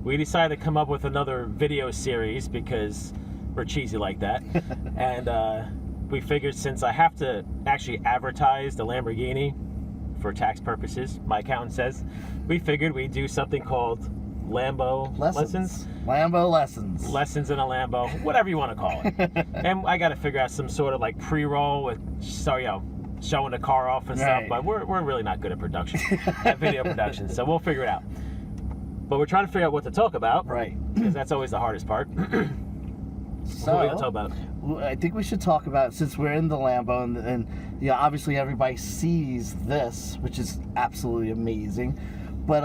we decided to come up with another video series because we're cheesy like that. And we figured since I have to actually advertise the Lamborghini for tax purposes, my accountant says, we figured we'd do something called Lambo Lessons. Lambo Lessons. Lessons in a Lambo, whatever you want to call it. And I got to figure out some sort of like pre-roll with, showing the car off and stuff. But we're really not good at production, at video production. So we'll figure it out. But we're trying to figure out what to talk about. Right. Because that's always the hardest part. So, what are we going to talk about? I think we should talk about, since we're in the Lambo, and obviously everybody sees this, which is absolutely amazing. But,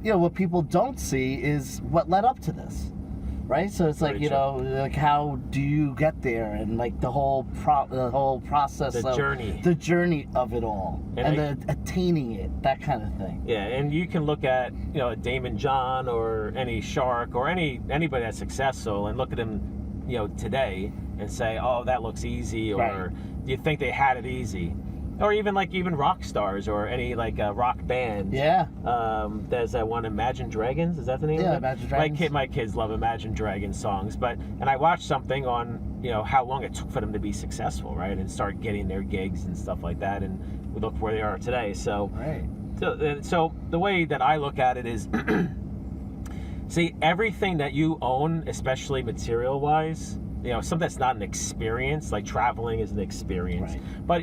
what people don't see is what led up to this, right? So it's like, like how do you get there, and like the whole process, the journey of it all, and attaining it, that kind of thing. Yeah, and you can look at, Damon John or any Shark or anybody that's successful and look at them, today and say, oh, that looks easy, or do you think they had it easy? Or even rock stars or any rock band. Yeah. There's that one, Imagine Dragons. Is that the name of it? Imagine Dragons. My kids love Imagine Dragons songs. And I watched something on, how long it took for them to be successful, right? And start getting their gigs and stuff like that. And we look where they are today. So, so the way that I look at it is, see, everything that you own, especially material-wise, something that's not an experience, like traveling is an experience. Right. But,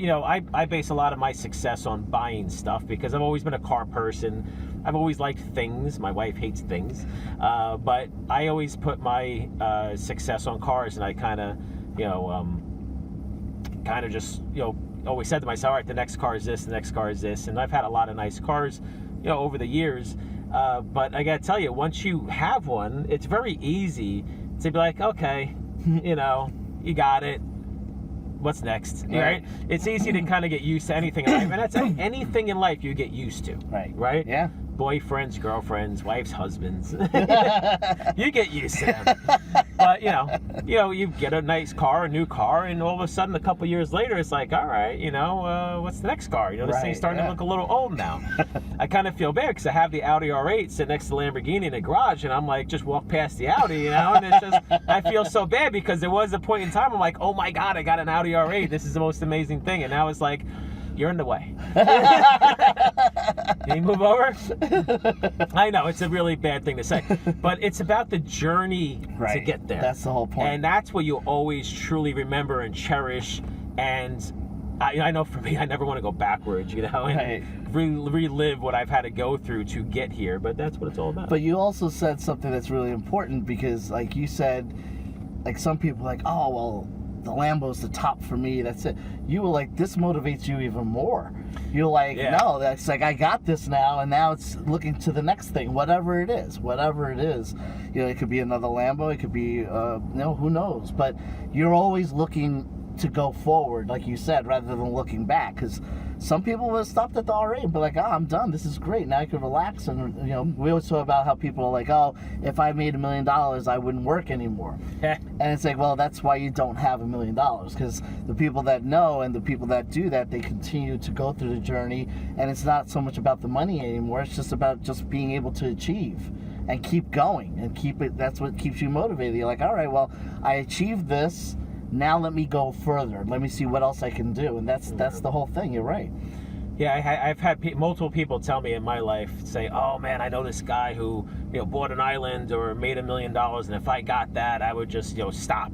I base a lot of my success on buying stuff because I've always been a car person. I've always liked things. My wife hates things. But I always put my success on cars, and I kind of, just, always said to myself, all right, the next car is this, the next car is this. And I've had a lot of nice cars, over the years. But I got to tell you, once you have one, it's very easy to be like, okay, you got it. What's next? Right? It's easy to kind of get used to anything in life. And that's anything in life you get used to. Right? Yeah. Boyfriends, girlfriends, wives, husbands. You get used to them. But, you get a nice car, a new car, and all of a sudden, a couple years later, it's like, all right, what's the next car? This thing's starting to look a little old now. I kind of feel bad because I have the Audi R8 sitting next to the Lamborghini in the garage, and I'm like, just walk past the Audi, and it's just, I feel so bad because there was a point in time I'm like, oh my God, I got an Audi R8. This is the most amazing thing. And now it's like, you're in the way. Can you move over? I know, it's a really bad thing to say. But it's about the journey to get there. That's the whole point. And that's what you always truly remember and cherish. And I know for me, I never want to go backwards, and relive what I've had to go through to get here. But that's what it's all about. But you also said something that's really important because, like you said, like some people are like, oh, well, the Lambo's the top for me, that's it. You were like, this motivates you even more. You're like, no, that's like, I got this now, and now it's looking to the next thing, whatever it is. It could be another Lambo, it could be, who knows, but you're always looking to go forward, like you said, rather than looking back, because some people would have stopped at the R8 and be like, I'm done, this is great, now I can relax. And we always talk about how people are like, oh, if I made $1 million, I wouldn't work anymore. And it's like, well, that's why you don't have $1 million, because the people that know and the people that do that, they continue to go through the journey, and it's not so much about the money anymore, it's just about just being able to achieve and keep going and keep it. That's what keeps you motivated. You're like, all right, well, I achieved this, now let me go further. Let me see what else I can do. And that's the whole thing. You're right. Yeah, I've had multiple people tell me in my life, say, oh man, I know this guy who bought an island or made $1 million, and if I got that, I would just stop.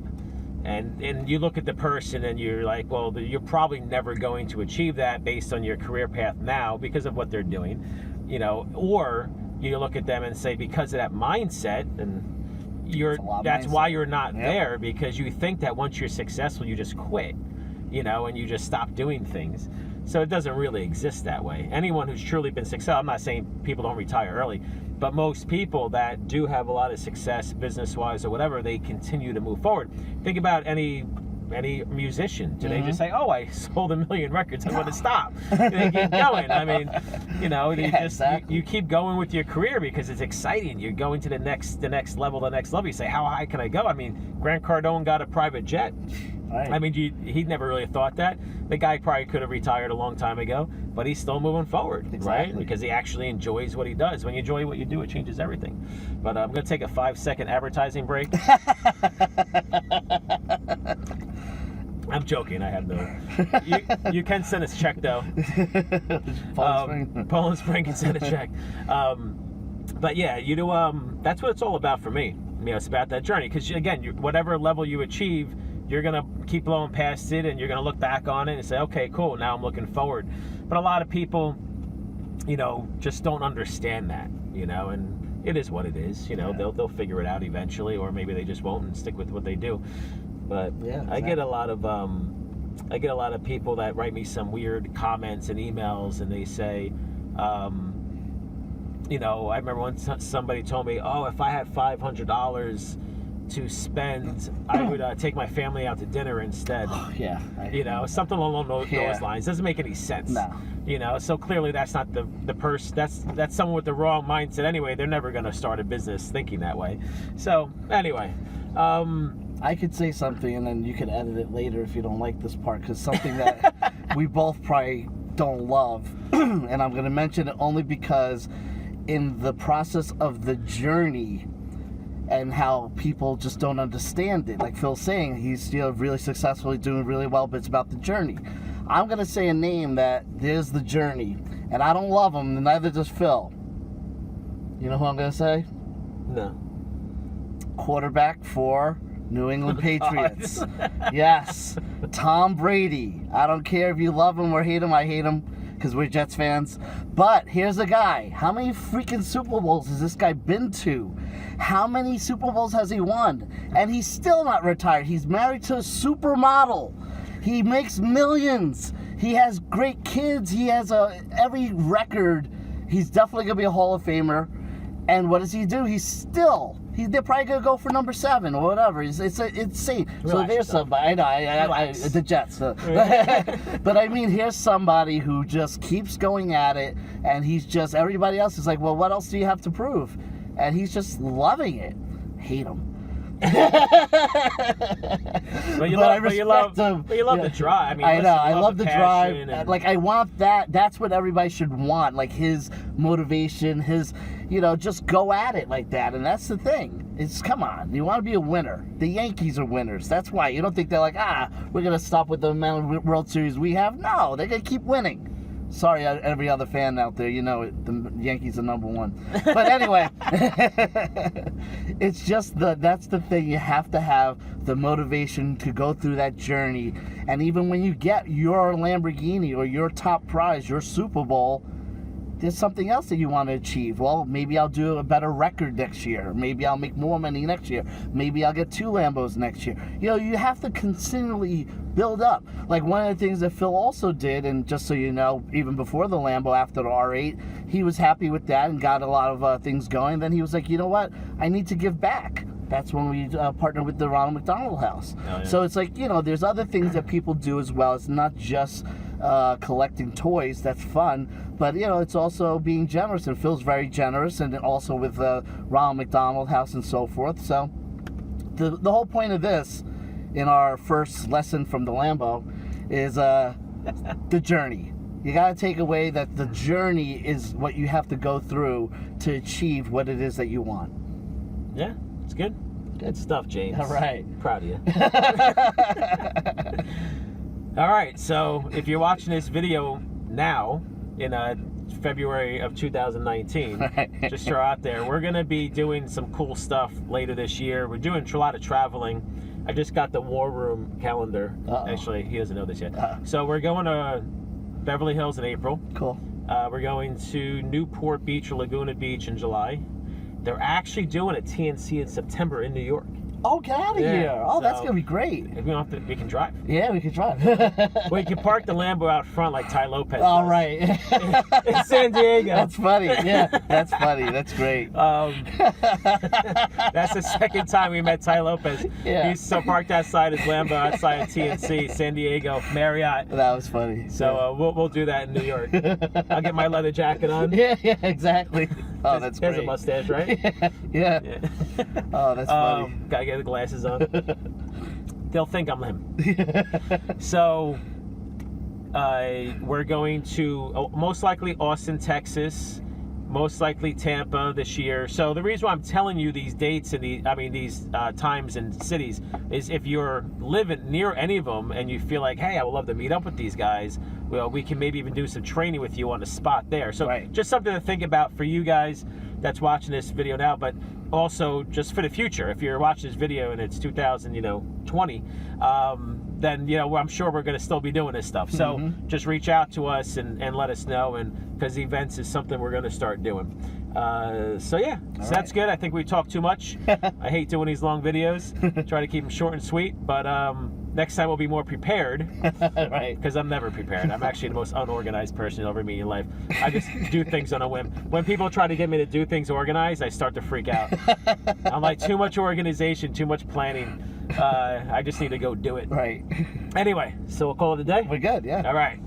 And you look at the person and you're like, well, you're probably never going to achieve that based on your career path now because of what they're doing, or you look at them and say, because of that mindset, and that's why you're not there, because you think that once you're successful, you just quit, and you just stop doing things. So it doesn't really exist that way. Anyone who's truly been successful, I'm not saying people don't retire early, but most people that do have a lot of success business-wise or whatever, they continue to move forward. Think about any musician. Do they just say, oh, I sold 1 million records, I'm going to stop? They keep going. I mean, you keep going with your career because it's exciting. You're going to the next level. You say, how high can I go? I mean, Grant Cardone got a private jet. Right. I mean, he never really thought that. The guy probably could have retired a long time ago, but he's still moving forward, right? Because he actually enjoys what he does. When you enjoy what you do, it changes everything. But I'm going to take a 5-second advertising break. I'm joking. I have no. You can send us a check though. Poland Spring can send a check. But yeah, that's what it's all about for me. It's about that journey. Because again, whatever level you achieve, you're gonna keep blowing past it, and you're gonna look back on it and say, okay, cool. Now I'm looking forward. But a lot of people, just don't understand that. And it is what it is. They'll figure it out eventually, or maybe they just won't and stick with what they do. But yeah, exactly. I get a lot of people that write me some weird comments and emails, and they say, I remember once somebody told me, oh, if I had $500 to spend, I would take my family out to dinner instead. Yeah. Something along those lines. Doesn't make any sense. No. So clearly that's not the person. That's someone with the wrong mindset anyway. They're never going to start a business thinking that way. So anyway. I could say something, and then you can edit it later if you don't like this part, because something that we both probably don't love, and I'm going to mention it only because in the process of the journey and how people just don't understand it, like Phil's saying, he's really successfully doing really well, but it's about the journey. I'm going to say a name that there's the journey, and I don't love him, and neither does Phil. You know who I'm going to say? No. Quarterback for New England Patriots. Yes, Tom Brady. I don't care if you love him or hate him. I hate him because we're Jets fans. But here's a guy. How many freaking Super Bowls has this guy been to? How many Super Bowls has he won? And he's still not retired. He's married to a supermodel. He makes millions. He has great kids. He has every record. He's definitely going to be a Hall of Famer. And what does he do? They're probably going to go for number 7 or whatever. It's insane. So there's somebody. I know, the Jets. But I mean, here's somebody who just keeps going at it, and everybody else is like, well, what else do you have to prove? And he's just loving it. Hate him. But you love the drive. I know. I love the drive. Like, I want that. That's what everybody should want. Like, his motivation, his, just go at it like that. And that's the thing. Come on. You want to be a winner. The Yankees are winners. That's why. You don't think they're like, we're going to stop with the amount of World Series we have. No, they're going to keep winning. Sorry, every other fan out there, the Yankees are number 1. But anyway, it's just that's the thing. You have to have the motivation to go through that journey. And even when you get your Lamborghini or your top prize, your Super Bowl, there's something else that you want to achieve. Well, maybe I'll do a better record next year. Maybe I'll make more money next year. Maybe I'll get 2 Lambos next year. You have to continually build up. Like, one of the things that Phil also did, and just so you know, even before the Lambo, after the R8, he was happy with that and got a lot of things going. Then he was like, you know what? I need to give back. That's when we partnered with the Ronald McDonald House. Oh, yeah. So it's like, there's other things that people do as well. It's not just collecting toys. That's fun. But, it's also being generous. And Phil's very generous. And then also with the Ronald McDonald House and so forth. So the whole point of this, in our first lesson from the Lambo, is the journey. You got to take away that the journey is what you have to go through to achieve what it is that you want. Yeah. It's good. Good stuff, James. All right. Proud of you. All right. So if you're watching this video now in February of 2019, just throw out there, we're going to be doing some cool stuff later this year. We're doing a lot of traveling. I just got the War Room calendar. Actually, he doesn't know this yet. So we're going to Beverly Hills in April. Cool. We're going to Newport Beach or Laguna Beach in July. They're actually doing a TNC in September in New York. Oh, get out of here. Oh, so that's going to be great. We can drive. Yeah, we can drive. We can park the Lambo out front like Ty Lopez All does. Right. In San Diego. That's funny. Yeah, that's funny. That's great. That's the second time we met Ty Lopez. Yeah. He's so parked outside his Lambo outside of TNC, San Diego, Marriott. That was funny. So we'll do that in New York. I'll get my leather jacket on. Yeah, exactly. Oh, that's great. There's a mustache, right? Yeah. Oh, that's funny. Gotta get the glasses on. they'll think I'm him. So we're going to most likely Austin, Texas, most likely Tampa this year. So the reason why I'm telling you these dates and these times and cities is if you're living near any of them and you feel like, hey, I would love to meet up with these guys, well, we can maybe even do some training with you on the spot there. So just something to think about for you guys that's watching this video now, but also just for the future. If you're watching this video and it's 2020, then I'm sure we're going to still be doing this stuff. So just reach out to us and let us know, and because events is something we're going to start doing. So that's good. I think we talked too much. I hate doing these long videos. Try to keep them short and sweet, but next time we'll be more prepared. Right. Because I'm never prepared. I'm actually the most unorganized person you'll ever meet in life. I just do things on a whim. When people try to get me to do things organized, I start to freak out. I'm like, too much organization, too much planning. I just need to go do it. Right. Anyway, so we'll call it a day? We're good, yeah. All right.